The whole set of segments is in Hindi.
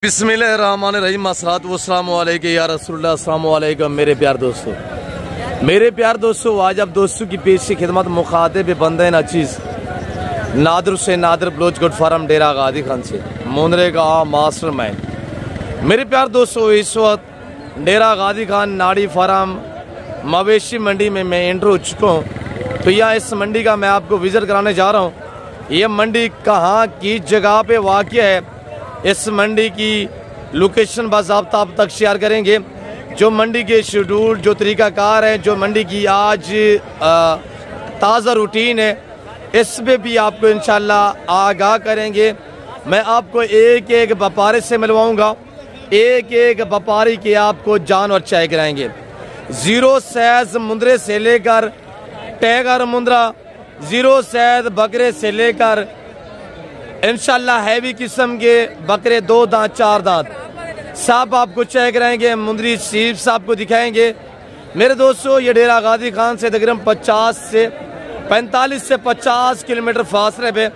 बिस्मिल्लाहिर्रहमानिर्रहीम अस्सलातु वस्सलामु अलैका या रसूलुल्लाह अस्सलामु अलैकुम मेरे प्यार दोस्तों आज आप दोस्तों की पेशी खिदमत मुखातिब बंदे नचीज़ नादर से नादर ब्लोच गुड फार्म डेरा गादी खान से मुंदरे का मास्टर माइंड। मेरे प्यार दोस्तों इस वक्त डेरा गादी खान नाड़ी फार्म मवेशी मंडी में मैं एंटर हो चुका हूँ। तो यहाँ इस मंडी का मैं आपको विजिट कराने जा रहा हूँ। ये मंडी कहाँ की जगह पे वाक़या है, इस मंडी की लोकेशन बाज़ाब्ता आप तक शेयर करेंगे। जो मंडी के शेड्यूल जो तरीक़ाकार है, जो मंडी की आज ताज़ा रूटीन है, इस पे भी आपको इंशाल्लाह आगाह करेंगे। मैं आपको एक एक व्यापारी से मिलवाऊंगा, एक एक व्यापारी के आपको जानवर चेक कराएंगे। ज़ीरो सैज मुंदरे से लेकर टैगर मुंदरा, ज़ीरो सैज बकरे से लेकर इंशाल्लाह हैवी किस्म के बकरे 2 दांत 4 दांत सब आपको चेक कराएंगे। मुंदरी सीप्स आपको दिखाएंगे। मेरे दोस्तों ये डेरा गादी खान से तकरीबन 45 से 50 किलोमीटर फासले पे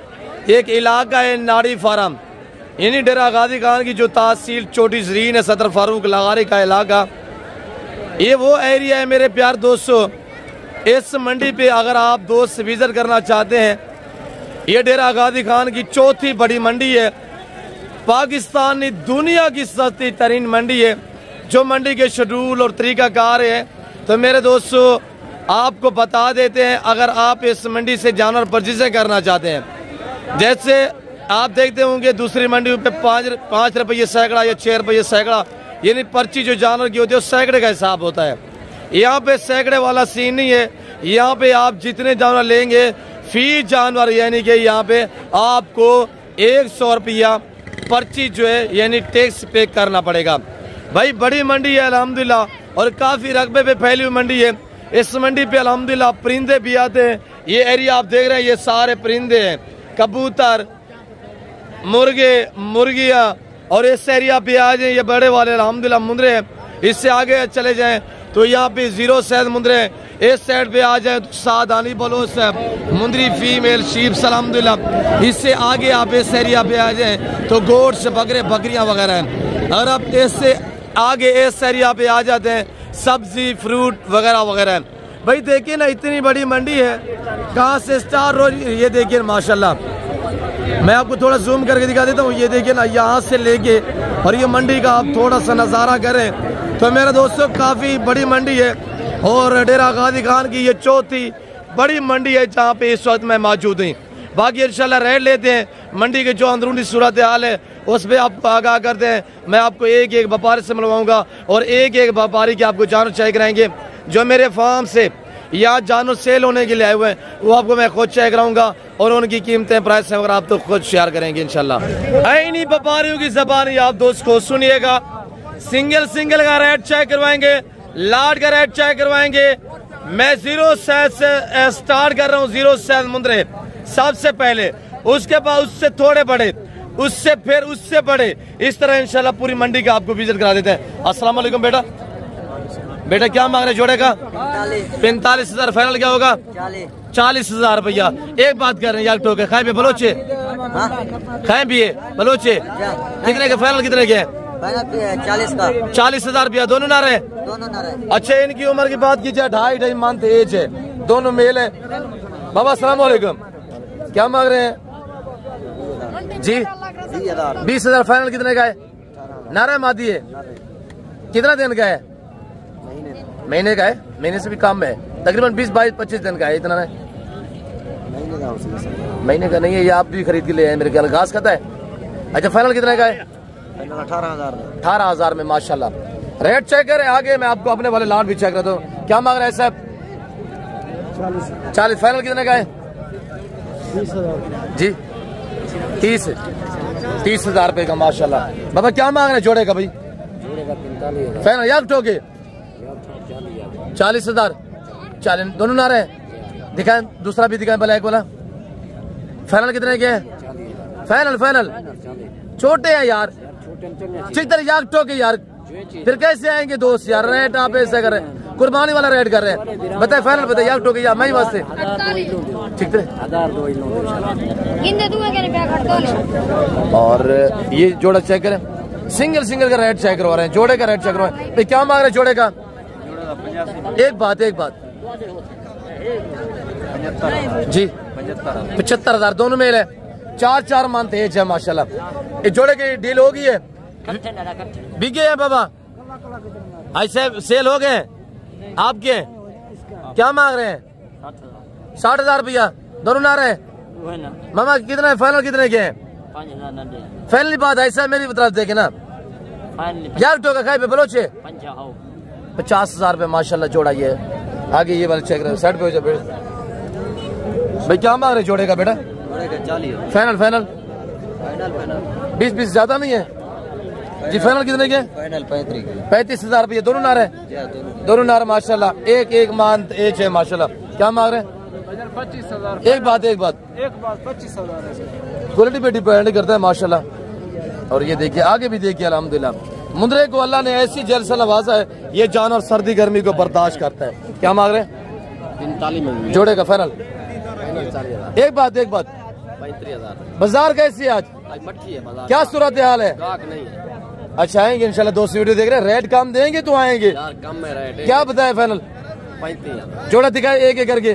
एक इलाका है नाड़ी फार्म, यानी डेरा गादी खान की जो तहसील छोटी ज़रीन है, सदर फारूक लगारी का इलाका, ये वो एरिया है। मेरे प्यार दोस्तों इस मंडी पे अगर आप दोस्त विजिट करना चाहते हैं, ये डेरा गादी खान की चौथी बड़ी मंडी है, पाकिस्तान की दुनिया की सस्ती तरीन मंडी है। जो मंडी के शेड्यूल और तरीक़ाकार है, तो मेरे दोस्तों आपको बता देते हैं। अगर आप इस मंडी से जानवर परचेज़ करना चाहते हैं, जैसे आप देखते होंगे दूसरी मंडी पे 5 रुपये सैकड़ा या 6 रुपये सैकड़ा, यानी पर्ची जो जानवर की होती है सैकड़े का हिसाब होता है। यहाँ पे सैकड़े वाला सीन नहीं है। यहाँ पे आप जितने जानवर लेंगे फी जानवर, यानी कि यहाँ पे आपको 100 रुपया पर्ची जो है यानी टैक्स पे करना पड़ेगा। भाई बड़ी मंडी है अल्हम्दुलिल्लाह, और काफ़ी रकबे पे फैली हुई मंडी है। इस मंडी पे अल्हम्दुलिल्लाह परिंदे भी आते हैं। ये एरिया आप देख रहे हैं, ये सारे परिंदे हैं, कबूतर, मुर्गे, मुर्गियाँ। और इस एरिया पे आ जाए ये बड़े वाले अल्हम्दुलिल्लाह मुंदरे हैं। इससे आगे चले जाएँ तो यहाँ पे ज़ीरो सैद मुंदरे हैं। इस साइड पे आ जाए तो सादानी बलोच मुंदरी फीमेल शीप्स अल्हम्दुलिल्लाह। इससे आगे आप इस एरिया पे आ जाए तो गोट्स, बकरे, बकरियां वगैरह हैं। और अब इससे आगे इस एरिया पे आ जाते हैं सब्जी, फ्रूट वगैरह वगैरह हैं। भाई देखिए ना, इतनी बड़ी मंडी है, कहाँ से स्टार रोज। ये देखिए माशाल्लाह, मैं आपको थोड़ा जूम करके दिखा देता हूँ। ये देखिए ना, यहाँ से लेके और ये मंडी का आप थोड़ा सा नज़ारा करें तो मेरे दोस्तों काफ़ी बड़ी मंडी है। और डेरा गादी खान की ये चौथी बड़ी मंडी है जहाँ पे इस वक्त मैं मौजूद हूँ। बाकी इंशाल्लाह रेट लेते हैं, मंडी के जो अंदरूनी सूरत हाल है उस पर आपको आगाह करते हैं। मैं आपको एक एक व्यापारी से मिलवाऊंगा और एक एक व्यापारी के आपको जानवर चेक कराएंगे। जो मेरे फार्म से या जानवर सेल होने के लिए आए हुए हैं, वो आपको मैं खुद चेक कराऊंगा और उनकी कीमतें, प्राइस वगैरह आप तो खुद शेयर करेंगे इंशाल्लाह। इन्हीं व्यापारियों की ज़बान आप दोस्त को सुनिएगा। सिंगल का रेट चेक करवाएंगे, लाट का रेट चेक करवाएंगे। मैं ज़ीरो सैज से स्टार्ट कर रहा हूँ, ज़ीरो सैज मुंदरे सबसे पहले, उसके बाद उससे थोड़े बड़े, उससे फिर उससे बड़े, इस तरह इंशाल्लाह पूरी मंडी का आपको विजिट करा देते हैं। अस्सलाम वालेकुम बेटा क्या मांग रहे जोड़े का? 45,000 फाइनल क्या होगा? 40,000 रुपया। एक बात कर रहे हैं यार, टोके खाए भी बलोचे, खाए भी बलोचे, कितने के फाइनल, कितने के? 40,000 रुपया दोनों ना रहे। अच्छा, इनकी उम्र की बात कीजिए, 2.5 मंथ एज है, दोनों मेल है। बाबा अस्सलाम वालेकुम, क्या मांग रहे हैं जी? 20,000 फाइनल कितने का है? नारा मादी है, कितना दिन का है? महीने का है, महीने से भी कम है, तकरीबन 20-22-25 दिन का है। इतना है महीने का नहीं है, ये आप भी खरीद के ले आए मेरे ख्याल, घास खाता है। अच्छा, फाइनल कितने का है? 18,000 में माशाल्लाह। रेट चेक करें आगे, मैं आपको अपने वाले लाट भी चेक करता हूँ। क्या मांग रहे हैं साहब? 40। फाइनल कितने का है जी? 30,000 रुपए का माशाल्लाह। बाबा क्या मांग रहे हैं जोड़े का? भाई फाइनल यार ठोके 40,000। 40 दोनों ना रहे, दिखाएं दूसरा भी दिखाएं, ब्लैक वाला। फाइनल कितने के है? फाइनल छोटे हैं यार, ठीक तरह यार टोके यार, फिर कैसे आएंगे दोस्त यार? रेट आप ऐसे कर रहे हैं, कुर्बानी वाला रेट कर रहे हैं। बताए फाइनल बताए यार टोके यार, मैं ही वास्ते ठीक है। और ये जोड़ा चेक करें, सिंगल सिंगल का रेट चेक करवा रहे हैं, जोड़े का रेट चेक करवा रहे हैं। क्या मांग रहे हैं जोड़े का? एक बात जी 75,000 दोनों मेल है। 4 मंथ एज है माशाल्लाह। ये जोड़े की डील हो गई है, बिक गए हैं बाबा, ऐसे सेल हो गए आपके। क्या मांग रहे हैं? 60,000 रुपया दोनों ना रहे मामा। कितने फाइनल कितने के हैं? फाइनल बात ऐसा मेरी तरफ देखे ना यार, टोका खाए पे बलोचे 50,000 रुपये माशाल्लाह जोड़ा। ये आगे ये वाले चेक रहे साइड पे हो जाए भाई। क्या मांग रहे जोड़े का बेटा? फाइनल 20 ज्यादा नहीं है जी। फाइनल कितने के? 35,000 रुपये दोनों नार है, दोनों नार माशाल्लाह। एक मंथ एज है माशाल्लाह। क्या मांग रहे हैं? 25,000। एक बात 25,000 क्वालिटी पे डिपेंड करता है माशाल्लाह। और ये देखिए आगे भी देखिए अल्हम्दुलिल्लाह, मुंदरे को अल्लाह ने ऐसी जल से नवाजा है, ये जानवर सर्दी गर्मी को बर्दाश्त करता है। क्या मांग रहे हैं? 45 जोड़े का फाइनल। एक बात 35,000। बाजार कैसी है आज? मट्टी है बाजार, क्या सूरत हाल है? नहीं है। अच्छा आएंगे इंशाल्लाह, दोस्त वीडियो देख रहे हैं। रेट कम देंगे तो आएंगे यार, कम में रेट है। क्या बताए फाइनल? 35,000। जोड़ा दिखाए एक एक करके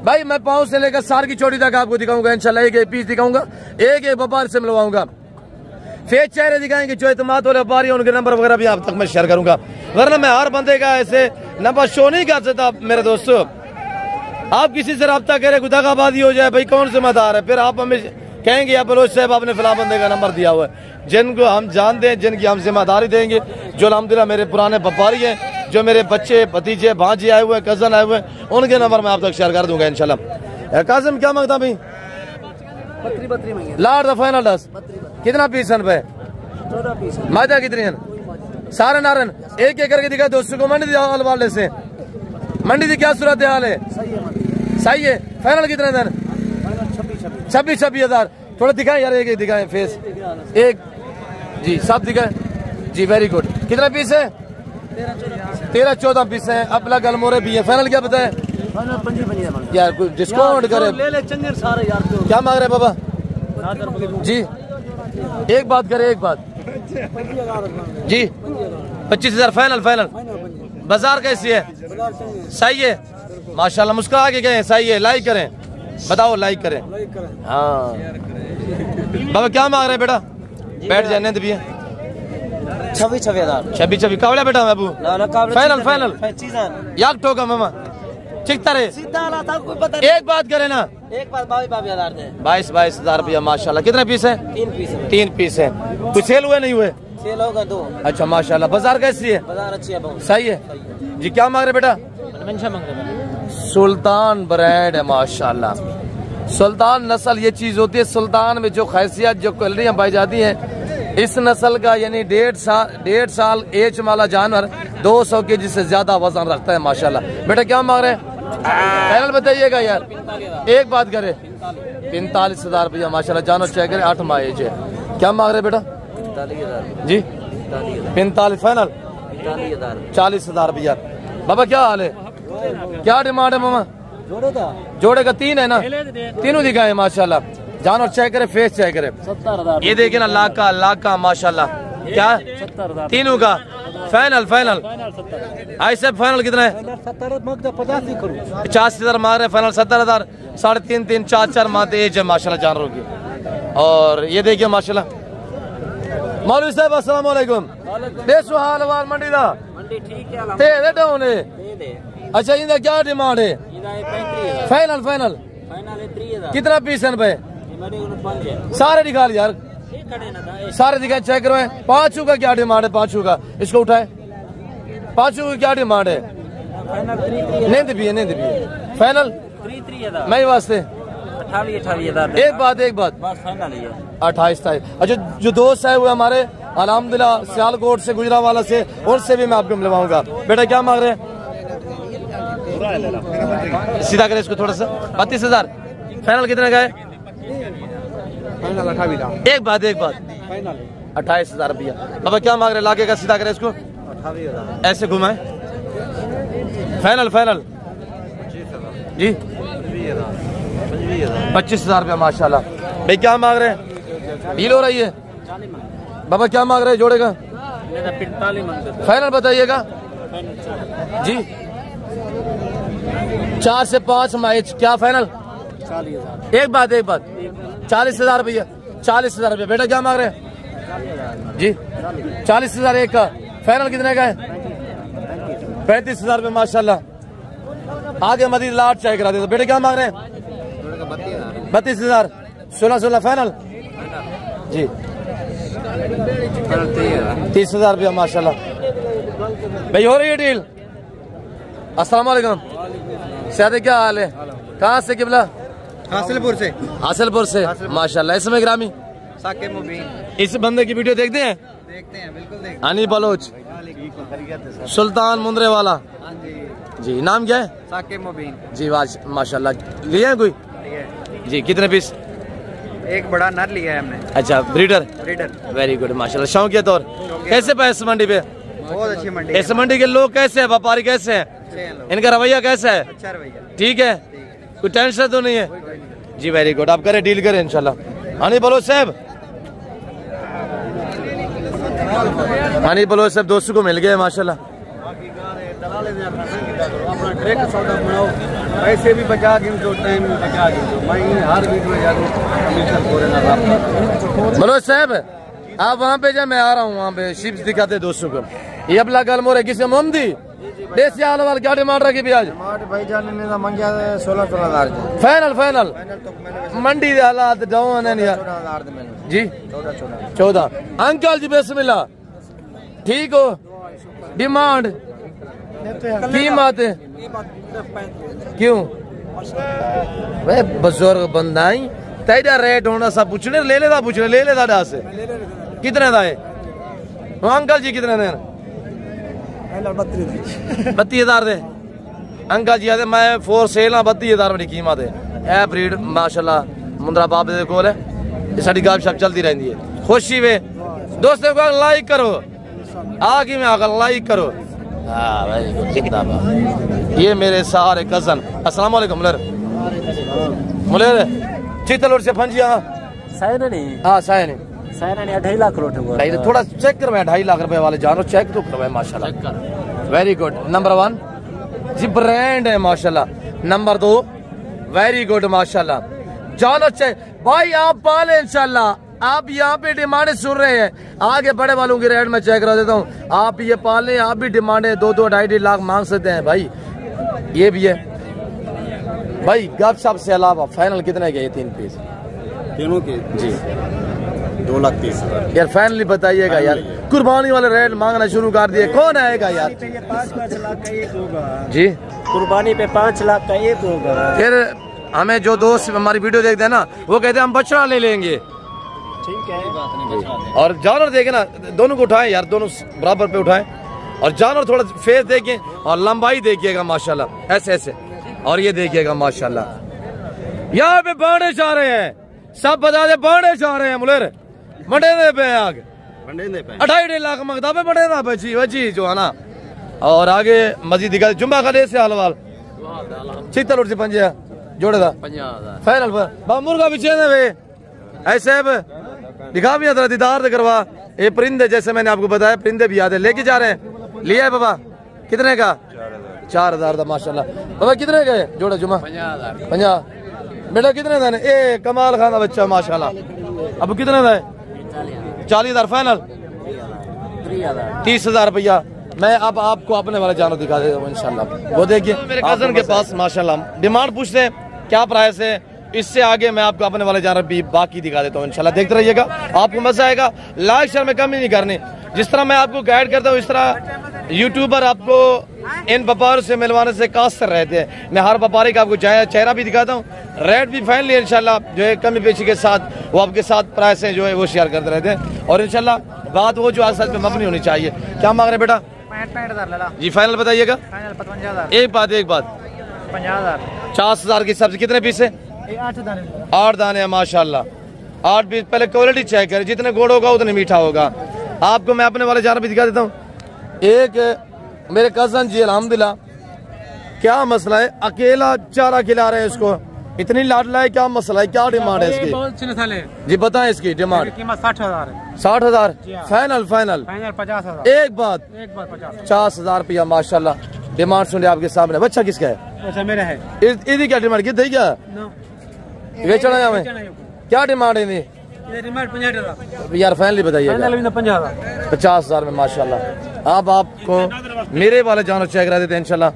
भाई। मैं पाँव से लेकर सार की चोटी तक आपको दिखाऊंगा इंशाल्लाह। एक पीस दिखाऊंगा, एक व्यापार से मिलवाऊंगा। फेस चेहरे दिखाएंगे जो एतमाद वाले व्यापारी, उनके नंबर वगैरह भी आप तक मैं शेयर करूंगा। वरना मैं हर बंदे का ऐसे नंबर शो नहीं कर सकता मेरे दोस्तों। आप किसी से रब्ता करें, गुदागाबादी हो जाए भाई, कौन जिम्मेदार है? फिर आप हमें कहेंगे या बलोच साहब आपने फिलहाल बंदे का नंबर दिया हुआ है। जिनको हम जानते हैं, जिनकी हम जिम्मेदारी देंगे, जो अल्हम्दुलिल्लाह मेरे पुराने व्यापारी हैं, जो मेरे बच्चे भतीजे भांजे आए हुए हैं, कजन आए हुए हैं, उनके नंबर मैं आप तक शेयर कर दूंगा इंशाल्लाह। कासिम क्या मांगता भाई? 32 लाट द फाइनल 10 कितना पीस है? 14 पीस। मादा कितनी है? सारे नारन एक एक करके दिखा दोस्तों को। मंडी हाल वाले से मंडी की क्या सूरत हाल है? सही है। फाइनल कितने दिन? 26,000। थोड़ा दिखाए यार, एक दिखाए फेस एक जी, सब दिखाए जी। Very good. कितना पीस है? 13-14 पीस है। अपना गलमोरे भी है। फाइनल क्या बताए यार? कुछ डिस्काउंट करे ले चंगे सारे यार। क्या मांग रहे बाबा जी? एक बात करे, एक बात जी। 25,000 फाइनल। बाजार कैसी है? सही है माशाल्लाह। मुस्कुरा के गए, सही है। लाइक करें, बताओ लाइक करें। हाँ बाबा क्या मांग रहे हैं बेटा? बैठ जाने भी है। 26,000 कावड़ा बेटा बाबू। फाइनल याक ठोका मामा चिकता रहे। एक बात करे ना, 22,000 रुपया माशाल्लाह। कितने पीस है? 3 पीस है। कुछ सेल हुए नहीं हुए? सेल होगा 2। अच्छा माशाल्लाह। बाजार कैसी है? बाजार अच्छी है बहुत। सही है जी। क्या मांग रहे बेटा? सुल्तान ब्रांड है माशाल्लाह। सुल्तान नस्ल ये चीज होती है, सुल्तान में जो खैसियत जो क्वालिटियां पाई जाती हैं, इस नस्ल का यानी 1.5 साल एज वाला जानवर 200 kg से ज्यादा वजन रखता है माशाल्लाह। बेटा क्या मांग रहे हैं? फाइनल बताइएगा यार। एक बात करे 45,000 रुपया माशाल्लाह। जानो चेक करे 8 माह एज है। क्या मांग रहे बेटा? 45,000 जी 45 फाइनल 40,000 रुपया। बाबा क्या हाल है? क्या डिमांड है मामा? जोड़े का 3 है ना? तीनों दिखाए माशाल्लाह। जानो चेक करे, फेस चेक करे। 70,000 ये देखिए ना, लाख का माशाल्लाह। क्या 70,000 तीनों का फाइनल? ऐसे फाइनल कितना है? 50,000 मार रहे। फाइनल 70,000। 3.5 4 माह एज है माशाल्लाह जानवरों की। और ये देखिए माशाल्लाह। मौलवी साहब अस्सलाम वालेकुम। देसो हाल वाल मंडी दा? मंडी ठीक है ते दे डाउन है। अच्छा इनका क्या डिमांड है? 35,000 फाइनल फाइनल है 3,000। कितना पीस है भाई? सारे निकाल यार, सारे दिखाए चेक करवाए। 5 का क्या डिमांड है? 5 का इसको उठाए। 5 का क्या डिमांड है? नहीं भी है फाइनल 3,000 मैं वास्ते 28,000। एक बात 28 तारीख। अच्छा जो दोस्त है वो हमारे अल्हम्दुलिल्लाह सियालकोट से, गुजरावाला से, उनसे भी मैं आपको मिलवाऊंगा। बेटा क्या मांग रहे हैं? सीधा करें इसको थोड़ा सा। 32,000 फाइनल कितने का है? एक बात 28,000 रुपया। बाबा क्या मांग रहे? लाके का सीधा करें इसको, ऐसे घुमाए। फाइनल जी 25,000 रुपया माशाल्लाह। भाई क्या मांग रहे हैं? डील हो रही है बाबा क्या मांग रहे हैं जोड़े का? 45 मांगते। फाइनल बताइएगा जी। 4 से 5 मैच क्या फाइनल? 40,000। एक बात 40,000 रुपया। 40,000 रुपया। बेटा क्या मांग रहे हैं जी? 40,000 एक का। फाइनल कितने का है? 35,000 रुपये माशाल्लाह। आगे मजीद लाट चाय करा दे। बेटे क्या मांग रहे हैं? 32,000। 16 फाइनल जी। 30,000 रुपया माशाल्लाह। भाई हो रही है डील। अस्सलाम वालेकुम। शादी क्या हाल है? कहाँ से किबला? हासिलपुर से। हासिलपुर से माशाल्लाह। इसमें ग्रामी साके मुबीन। इस बंदे की वीडियो देखते हैं? देखते हैं, बिल्कुल देखते हैं। अनी बलोच सुल्तान मुंद्रे वाला हाँ जी। जी। नाम क्या है? साके मुबीन जी माशाल्लाह। लिए हैं कोई जी? कितने पीस? एक बड़ा नर लिया है हमने। अच्छा ब्रीडर। ब्रीडर। वेरी गुड माशाल्लाह। शौकिया तौर कैसे पे इस मंडी पे? बहुत अच्छी मंडी इस मंडी के लोग कैसे हैं? व्यापारी कैसे हैं? है। इनका रवैया कैसा है? अच्छा भैया। ठीक है, कोई टेंशन तो नहीं है जी। Very good. आप करें डील करें इंशाल्लाह। हनी बलोच साहब, हनी बलोच साहब दोस्तों को मिल गए माशाल्लाह। ऐसे भी बचा के दो टाइम बचा के मैं हर वीडियो बलोच साहब आप वहाँ पे जब मैं आ रहा हूँ वहाँ पे शिप्स दिखाते दोस्तों को। ये अपना कल मोरे किसका मोमदी देसी आल वाल क्या डिमांड रखी भी आज? भाई जाने ने मांगा 16,000 फाइनल मंडी के हालात डाउन है यार जी। 14 अंकल जी बिस्मिल्लाह। ठीक हो? डिमांड कीमत क्यों वे बुजुर्ग बंदा ही तेरा रेट होना सब पूछने ले लेदा डा से कितने दा है अंकल जी? कितने दें? 32,000 दे अंकल जी आते मैं फोर सेल हाँ। 32,000 बड़ी कीमत है। ए ब्रीड माशाल्लाह मुंद्रा बाप दे कोल है। ये साडी गपशप चलती रहती है। खुशी वे दोस्तों को लाइक करो आगे में आकर लाइक करो। हाँ वेरी गुड जिंदाबाद। ये मेरे सारे कजन। अस्सलाम वालेकुम मुलेर चितलूर से फंजिया। हाँ सायनी 2.5 लाख रुपए। थोड़ा चेक करवाए 2.5 लाख रुपए वाले जानो चेक तो करवाए माशाल्लाह। Very good. नंबर 1 जी ब्रांड है माशाल्लाह। नंबर 2 वेरी गुड माशाल्लाह। जानो चेक भाई आप पाले इंशाल्लाह। आप यहाँ पे डिमांडें सुन रहे हैं। आगे बड़े वालों की रेट में चेक करा देता हूँ। आप ये पाले आप भी डिमांडें 2-2 2.5 लाख मांग सकते हैं भाई। ये भी है भाई। गपशप से अलावा फाइनल कितने के? 3 पीस तीनों के जी 2,30,000 यार। फाइनली बताइएगा यार। कुर्बानी वाले रेट मांगना शुरू कर दिए। कौन आएगा यार? 5 लाख का एक होगा जी। कुर्बानी पे 5 लाख का एक होगा। फिर हमें जो दोस्त हमारी वीडियो देखते हैं ना वो कहते हैं हम बछड़ा ले लेंगे। ठीक है और जानवर देखे ना दोनों को उठाएं यार। दोनों बराबर पे उठाएं और जानवर थोड़ा फेस देखें और लंबाई देखिएगा माशाल्लाह ऐसे ऐसे। और ये देखिएगा माशाल्लाह। यहाँ पे बाड़े जा रहे हैं सब बता दे। बाड़े जा रहे हैं मुलेर मंडे पे आगे 2.5 लाख मंगता पे बड़े ना बची वची जो है ना। और आगे मजीद दिखा जुम्बा का से हालवाल चित्तलूर से पंजा जोड़े था 50,000 फाइनल पर मुर्गा पीछे ऐसे दिखा भी दीदार करवा। ये परिंदे जैसे मैंने आपको बताया परिंदे भी याद है लेके जा रहे हैं। लिया है बाबा कितने का? 4,000 का माशाल्लाह। बाबा कितने का जोड़ा जुम्मा? 50 बेटा कितने का? ए कमाल खाना बच्चा माशाल्लाह। अब कितने का है? 40,000 फाइनल 30,000 रुपया। मैं अब आपको अपने वाले जानवर दिखा देता हूँ इंशाल्लाह। वो देखिए मेरे कजन के पास माशाल्लाह डिमांड पूछते हैं क्या प्राइस है। इससे आगे मैं आपको अपने वाले जानवर भी बाकी दिखा देता हूँ इंशाल्लाह। देखते रहिएगा आपको मजा आएगा। लाइक शेयर में कमी नहीं करनी। जिस तरह मैं आपको गाइड करता हूँ इस तरह यूट्यूबर आपको इन व्यापारियों से मिलवाने से कासर रहते हैं। मैं हर व्यापारी का आपको चेहरा भी दिखाता हूँ। रेट भी फाइनली इंशाल्लाह जो है कमी पेशी के साथ वो आपके साथ प्राइस जो है वो शेयर करते रहते हैं। और इंशाल्लाह बात वो जो असल पे मबनी होनी चाहिए। क्या मांग रहे बेटा? 65,000 जी फाइनल बताइएगा। 55,000 एक बात 50,000 50,000 की सब्जी कितने पीस है? 8 दाने है माशाल्लाह। 8 पीस। पहले क्वालिटी चेक करें जितने गोड़ होगा उतने मीठा होगा। आपको मैं अपने वाले जानवर भी दिखा देता हूँ। एक मेरे कजन जी अल्हम्दुलिल्लाह क्या मसला है अकेला चारा खिला रहे हैं इसको इतनी लाडला है क्या मसला है क्या डिमांड है इसकी? जी बताएं इसकी डिमांड। कीमत 60,000 है। 60,000 फाइनल फाइनल फाइनल 50,000 एक बात 50,000 50,000 रुपया माशाल्लाह डिमांड सुनिए आपके सामने। बच्चा किसका है? अच्छा मेरा है इसकी क्या डिमांड की थी क्या बेचना है हमें? क्या डिमांड है इनकी? डिमांड 50,000 यार फाइनली बताइए। 50,000 में माशाल्लाह। अब आपको मेरे वाले जानवर चेक करा देते हैं इंशाल्लाह,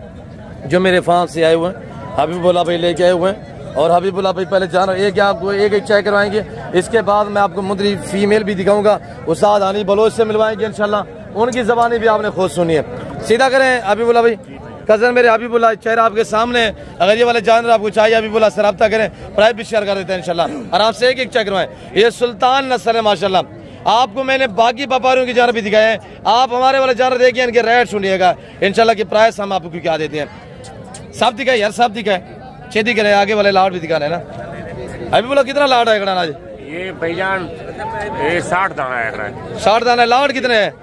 जो मेरे फार्म से आए हुए हैं। हबीबुल्लाह भाई लेके आए हुए हैं और हबीबुल्लाह भाई पहले जानवर एक आपको एक चेक करवाएंगे। इसके बाद मैं आपको मुंदरी फीमेल भी दिखाऊंगा, उस्ताद हानी बलोच से मिलवाएंगे इंशाल्लाह। उनकी जबानी भी आपने खुद सुनी है। सीधा करें हबीबुल्लाह भाई, कजन मेरे हबीबुल्लाह, चेहरा आपके सामने। अगर ये वाले जानवर आपको चाहिए हबीबुल्लाह से रब्ता करें, प्राइस भी शेयर कर देते हैं इंशाल्लाह। आराम से एक चेक करवाएं। ये सुल्तान नस्ल है माशाल्लाह। आपको मैंने बाकी व्यापारियों के जानवर भी दिखाए हैं, आप हमारे वाले जानवर देखिए, इनके रेट सुनिएगा इंशाल्लाह की प्राइस हम आपको क्या देते हैं। सब दिखाए यार, सब दिखाए, छेदी करें। आगे वाले लाट भी दिखाने ना। हबीबुल्लाह कितना लाट है आज? ये भाईजान 60 दाना है। 60 दाना। लाट कितने हैं?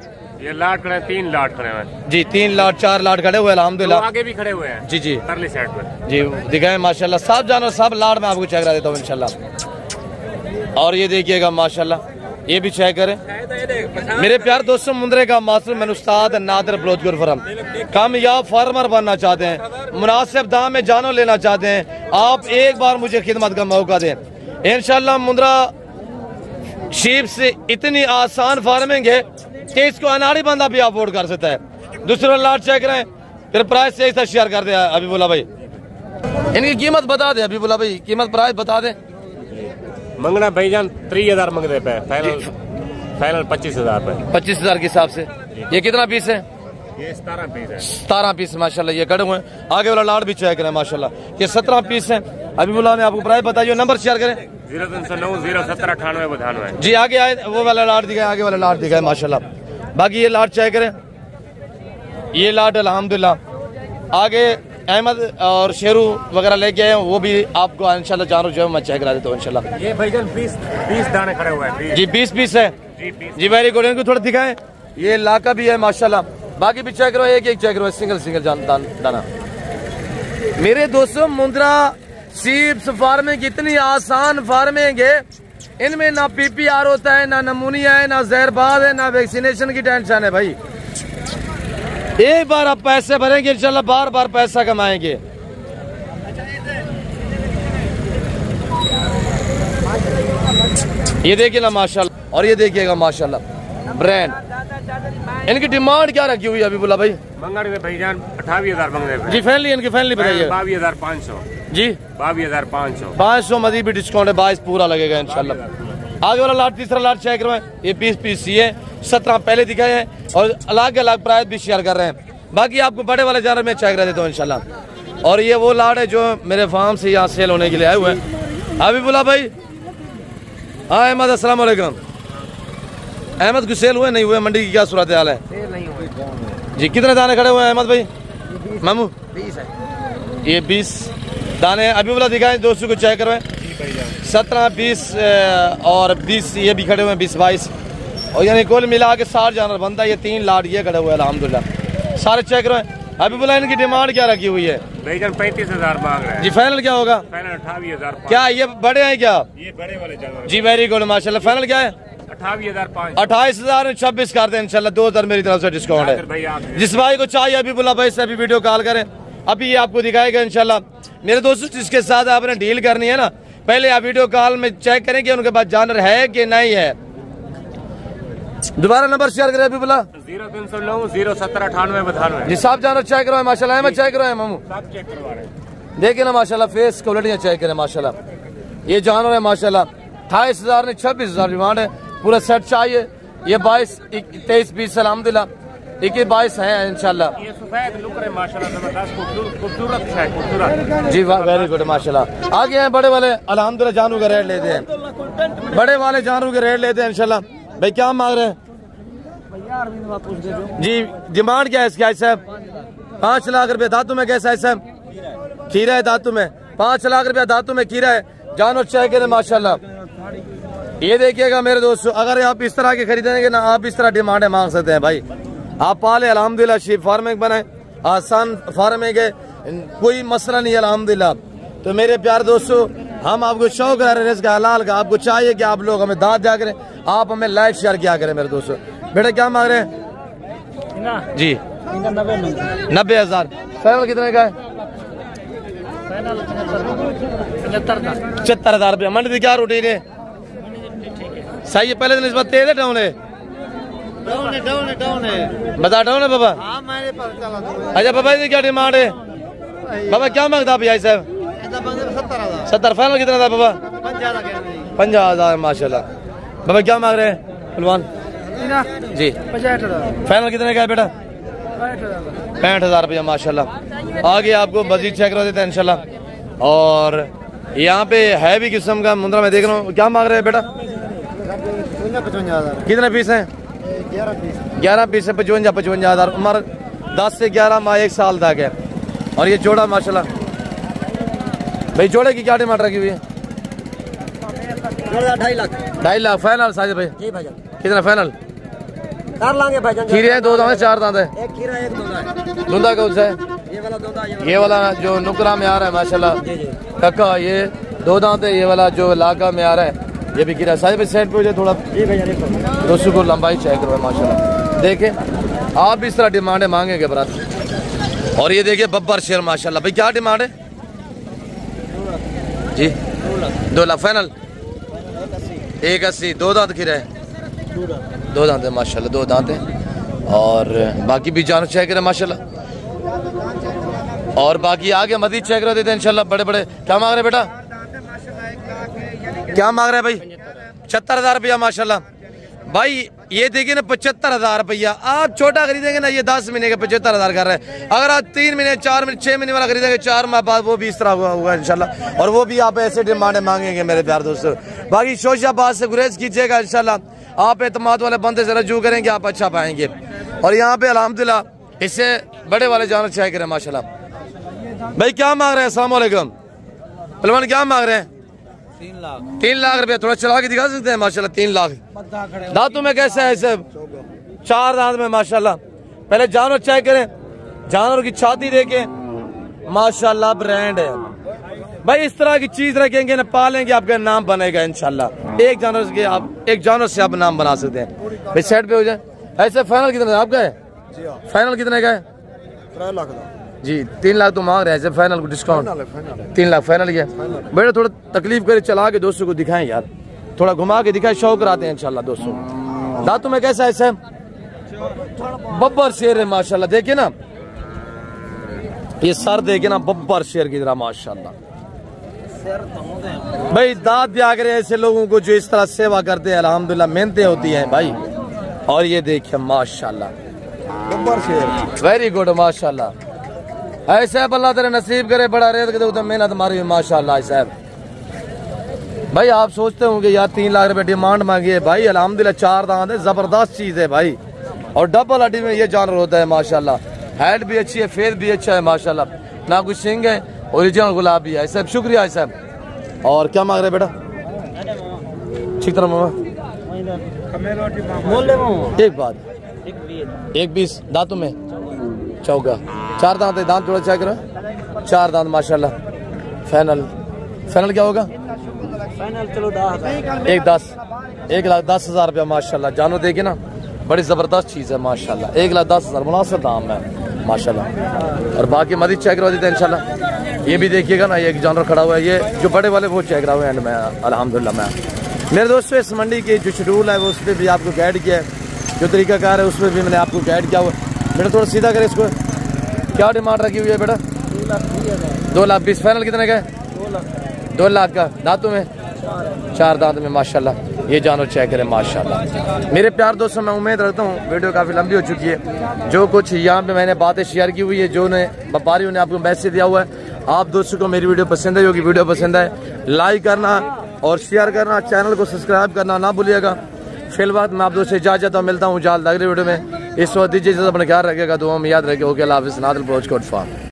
ये लाट खड़े 3 लाट खड़े हैं जी, 3 लाट 4 लाट खड़े हुए अल्हम्दुलिल्लाह। आगे भी खड़े हुए हैं जी जी परली साइड में जी दिखाए माशाल्लाह। सब जानवर सब लाट में आपको चेक करा देता हूँ इंशाल्लाह। और ये देखिएगा माशाल्लाह, ये भी चेक करें मेरे प्यार दोस्तों। मुंद्रे का मास्टर मैन उस्ताद नादिर बलोच गुरफरम। कामयाब फार्मर बनना चाहते हैं, मुनासिब दाम में जानवर लेना चाहते हैं, आप एक बार मुझे खिदमत का मौका दें इंशाल्लाह। मुंद्रा शीप से इतनी आसान फार्मिंग है कि इसको अनाड़ी बंदा भी अफोर्ड कर सकता है। दूसरा लाट चेक करें, फिर प्राइस से ऐसा शेयर कर दे हबीबुल्लाह भाई। इनकी कीमत बता दे हबीबुल्लाह भाई, कीमत प्राइस बता दे। मंगना भाईजान 30,000 मंगने पे, फाइनल 25,000 पे। 25,000 के हिसाब से। ये कितना पीस है? ये 17 पीस है। 17 पीस माशाल्लाह ये कड़े हुए हैं। आगे वाला लाट भी चेक करें माशाल्लाह, ये 17 पीस है। हबीबुल्लाह ने आपको प्राइस बताइए, नंबर शेयर करें। 0309 070 98 92 जी। आगे आए वो वाला लाट दिखाए, आगे वाला लाट दिखाए माशाल्लाह। बाकी ये लाट चेक करें, ये लाट अल्हम्दुलिल्लाह। आगे अहमद और शेरू वगैरह लेके आए, वो भी आपको इंशाल्लाह जानवर जो है मैं चेक करा देता हूँ इंशाल्लाह। ये भाईजान 20 दाने खड़े हुए हैं जी, 20 पीस है जी। Very good. इनको थोड़ा दिखाएं, ये लाका भी है माशाल्लाह। बाकी भी चेक करो, एक चेक करो, सिंगल सिंगल दाना। मेरे दोस्तों मुंद्रा सीप्स फार्मिंग इतनी आसान फार्मिंग है, इनमें ना PPR होता है, ना नमूनिया है, ना जहरबाद है, ना वैक्सीनेशन की टेंशन है भाई। एक बार आप पैसे भरेंगे इंशाल्लाह बार बार पैसा कमाएंगे। ये देखिए ना माशाल्लाह, और ये देखिएगा माशाल्लाह ब्रांड। इनकी डिमांड क्या रखी हुई है हबीबुल्लाह भाई? मंगड़ में भाईजान 28,000 मंगने पे जी। फैनली इनकी फैनली बताइए। 22,500 जी। 22,500 500 मजीद भी डिस्काउंट है, 22 पूरा लगेगा इंशाल्लाह। आगे वाला लाट, तीसरा लाट चेक करवाएं। ये 20 पीस ये 17 पहले दिखाए हैं और अलग अलग प्राइस भी शेयर कर रहे हैं। बाकी आपको बड़े वाले जानवर में चेक कर देता हूँ इंशाल्लाह। और ये वो लाट है जो मेरे फार्म से यहाँ सेल होने के लिए आए हुए हैं। हबीबुल्लाह भाई। हाँ अहमद, अस्सलाम वालेकुम। अहमद को सेल हुए नहीं हुए? मंडी की क्या सूरत हाल है? जी। कितने दाने खड़े हुए हैं अहमद भाई? मामू 20 है। ये 20 दाने हबीबुल्लाह दिखाएं, दोस्तों को चेक करवाएं। 17 20 और 20 ये भी खड़े हुए हैं, 20 22 और यानी कुल मिला के 60 जानवर बनता है। ये 3 लाट ये खड़े हुए हैं अल्हम्दुलिल्लाह। सारे चेक करवाएं। हबीबुल्लाह इनकी डिमांड क्या रखी हुई है? भाईजान 35,000 मांग रहे हैं जी। फाइनल क्या होगा? फाइनल 28,000। क्या ये बड़े हैं क्या? ये बड़े वाले जानवर जी। वेरी गुड माशाल्लाह। फाइनल क्या है? 28,500। 28,000 26 कर दे इंशाल्लाह। 2,000 मेरी तरफ से डिस्काउंट है। जिस भाई को चाहिए हबीबुल्लाह भाई से अभी वीडियो कॉल करें, अभी ये आपको दिखाएगा इंशाल्लाह। मेरे दोस्तों जिसके साथ आपने डील करनी है ना, पहले आप वीडियो कॉल में चेक करें कि उनके पास जानवर है कि नहीं है। दोबारा नंबर शेयर करें हबीबुल्लाह। 0309 070 98 92 जी। सब जानवर चेक करवाए माशाल्लाह। अहमद चेक करवाए मामू, सब चेक करवा रहे हैं। देखिए ना माशाल्लाह फेस क्वालिटियाँ चेक करें माशाल्लाह। ये जानवर है माशाल्लाह। 28,000 ने 26,000 डिमांड है। पूरा सेट चाहिए। ये 22-23 पीस अल्हम्दुलिल्लाह। 21-22 है इंशाल्लाह। ये सफेद लुक रहे माशाल्लाह, जबरदस्त खूबसूरत है, खूबसूरत। जी वेरी गुड माशाल्लाह। आगे हैं बड़े वाले अल्हम्दुलिल्लाह जानू का रेट लेते हैं। बड़े वाले जानू के रेट लेते हैं इंशाल्लाह। भाई क्या मांग रहे हैं जी? डिमांड क्या है इसकी साहब? 5 लाख रुपए धातु में। कैसा है साहब? खीरा है धातु में। 5 लाख रुपया धातु में खीरा है। जानवर चेक करें माशाल्लाह। ये देखिएगा मेरे दोस्तों, अगर आप इस तरह के खरीदेंगे ना, आप इस तरह डिमांड मांग सकते हैं भाई। आप पाले अल्हम्दुलिल्लाह। शीप फार्मिंग बनाए, आसान फार्मिंग है, कोई मसला नहीं है अल्हम्दुलिल्लाह। तो मेरे प्यारे दोस्तों हम आपको शौक है रिज़्क़ हलाल का, आपको चाहिए कि आप लोग हमें दाद दिया करें, आप हमें लाइक शेयर किया करें मेरे दोस्तों। बेटा क्या मांग रहे हैं जी? 90,000। फाइनल कितने का है? 75,000 रुपया। मंडी की क्या रूटीन है? सही है, पहले दिन इस बार तेज है डाउन है? डाउन है। बता डाउन है बाबा? हाँ मैंने पता चला। अच्छा बाबा जी क्या डिमांड है? बाबा क्या मांगता भाई साहब? 70। फाइनल कितना था बाबा? 50,000 माशाल्लाह। बाबा क्या मांग रहे हैं पहलवान जी? 65,000। फाइनल कितने का है बेटा? 65,000 रुपया माशाल्लाह। आगे आपको मजीद चेक करा देते हैं इंशाल्लाह। और यहाँ पे है भी किस्म का मुंद्रा में देख रहा हूँ। क्या मांग रहे हैं बेटा? 55,000। कितने पीस हैं? 11 पीस है। 55,000। उम्र 10 से 11 माह 1 साल तक है। और ये जोड़ा माशाल्लाह। भाई जोड़े की क्या डिमांड रखी हुई है? 2.5 लाख। 2.5 लाख फाइनल साजिद भाई? जी भाईजान कितना फाइनल कर लांगे भाईजान। खीरे हैं? 2 दांत है 4 दांत है? एक खीरा एक दूधा है। दूधा कौन सा है? ये वाला दूधा, ये वाला जो नुकरा में आ रहा है माशाल्लाह जी जी। कक्का, ये 2 दांत है। ये वाला जो लागा में आ रहा है ये भी खीरा। साजिद भाई साइड पे हो जाए थोड़ा, जी भाईजान। दोस्तों को लंबाई चेक करो माशाल्लाह। देखें आप भी इस तरह डिमांड है मांगेंगे बरात। और ये देखिए बब्बर शेर माशाल्लाह। भाई क्या डिमांड है जी? 2 लाख फाइनल। 180। 2 दांत खीरा है? 2 दांत है माशाल्लाह। 2 दांत है। और बाकी भी जान चेक करें माशाल्लाह। और बाकी आगे मजीद चेक कर देते हैं इंशाल्लाह। बड़े बड़े क्या मांग रहे बेटा? क्या मांग रहे हैं भाई? 75,000 रुपया माशाल्लाह। भाई ये देखिए ना 75,000 रुपया। आप छोटा खरीदेंगे ना ये 10 महीने का 75,000 कर रहे हैं। अगर आप 3 महीने 4 महीने 6 महीने वाला खरीदेंगे 4 माह बाद वो भी इस तरह होगा इंशाल्लाह। और वो भी आप ऐसे डिमांड मांगेंगे मेरे प्यार दोस्तों। बाकी शोशाबाद से गुरेज कीजिएगा इंशाल्लाह। आप एतमाद वाले बंदे से रजू करेंगे आप अच्छा पाएंगे। और यहाँ पे अल्हम्दुलिल्लाह इससे बड़े वाले जानवर चाहे करें माशाल्लाह। भाई क्या मांग रहे हैं? अस्सलाम वालेकुम पहलवान क्या मांग रहे हैं? 3 लाख रुपए। थोड़ा चला के दिखा सकते हैं माशाल्लाह? 3 लाख। दांतों में कैसा है सब? 4 दांत में माशाल्लाह। पहले जानवर चेक करें, जानवर की छाती देखें माशाल्लाह ब्रांड है। भाई इस तरह की चीज रखेंगे ना पालेंगे आपका नाम बनेगा इंशाल्लाह। एक जानवर से आप नाम बना सकते हैं। भाई साइड पे हो जाए। ऐसे फाइनल कितना आपका है? फाइनल कितने का है? 3 लाख जी 3 लाख तो मांग रहे हैं। ऐसे फाइनल को डिस्काउंट 3 लाख फाइनल किया। बेटा थोड़ा तकलीफ करे चला के दोस्तों को दिखाएं यार, थोड़ा घुमा के दिखाएं, शौक कराते हैं इंशाल्लाह दोस्तों। दांतों में कैसा है सर? बब्बर शेर है माशाल्लाह। देखिए ना ये सर देखिए ना बब्बर शेर की तरह माशाल्लाह। भाई दांत दिया करें ऐसे लोगों को जो इस तरह सेवा करते हैं अल्हम्दुलिल्लाह। मेहनतें होती हैं भाई। और ये देखिए माशाल्लाह बब्बर शेर वेरी गुड माशाल्लाह। ऐसे अल्लाह तेरे नसीब करे बड़ा रेत के उधर मेहनत मारी हुई माशाल्लाह साहब। भाई आप सोचते होंगे यार 3 लाख रुपए डिमांड मांगी है। भाई अल्हम्दुलिल्लाह 4 दांत है, जबरदस्त चीज है भाई। और डबल हड्डी में ये जानवर होता है माशाल्लाह। हेड भी अच्छी है, फेस भी अच्छा है माशाल्लाह। ना कुछ सिंग है, ओरिजिनल गुलाबी है साहब। शुक्रिया साहब। और क्या मांग रहे बेटा? ठीक तरह मामा एक बात 1 दांतों में चौका 4 दांत है। दांत थोड़ा चेक करो। 4 दांत माशाल्लाह। फाइनल क्या होगा? फाइनल चलो 10,000। 1,10,000 रुपया माशाल्लाह। जानो देखिए ना बड़ी जबरदस्त चीज है माशाल्लाह। 1,10,000 मुनासिब दाम है माशाल्लाह। और बाकी मजीद चेक करवा देते हैं इंशाल्लाह। ये भी देखिएगा ना, ये एक जानवर खड़ा हुआ है, ये जो बड़े वाले वो चेक करा हुआ है एंड में अल्हम्दुलिल्लाह। मैं मेरे दोस्तों इस मंडी की जो शेड्यूल है वो उस पर भी आपको गाइड किया है, जो तरीकाकार है उस पर भी मैंने आपको गाइड किया हुआ। बेटा थोड़ा सीधा करें इसको। क्या डिमांड रखी हुई है बेटा? 2,20,000। फाइनल कितने का है? 2 लाख का। दांतों में 4 दांत में माशाल्लाह। ये जानवर चेक करें माशाल्लाह। मेरे प्यार दोस्तों मैं उम्मीद रखता हूँ वीडियो काफ़ी लंबी हो चुकी है। जो कुछ यहाँ पे मैंने बातें शेयर की हुई है, जो ने व्यापारियों ने आपको मैसेज दिया हुआ है, आप दोस्तों को मेरी वीडियो पसंद आई होगी। वीडियो पसंद आए लाइक करना और शेयर करना, चैनल को सब्सक्राइब करना ना भूलिएगा। फिलहाल मैं आप दोस्तों इजाजत मिलता हूँ जल्द अगले वीडियो में। इस वक्त दीजिए अपना ख्याल रखेगा, दुआ में याद रखेगा। ओके अल्लाह हाफिज़। नादिल ब्रोच कोट फार्म।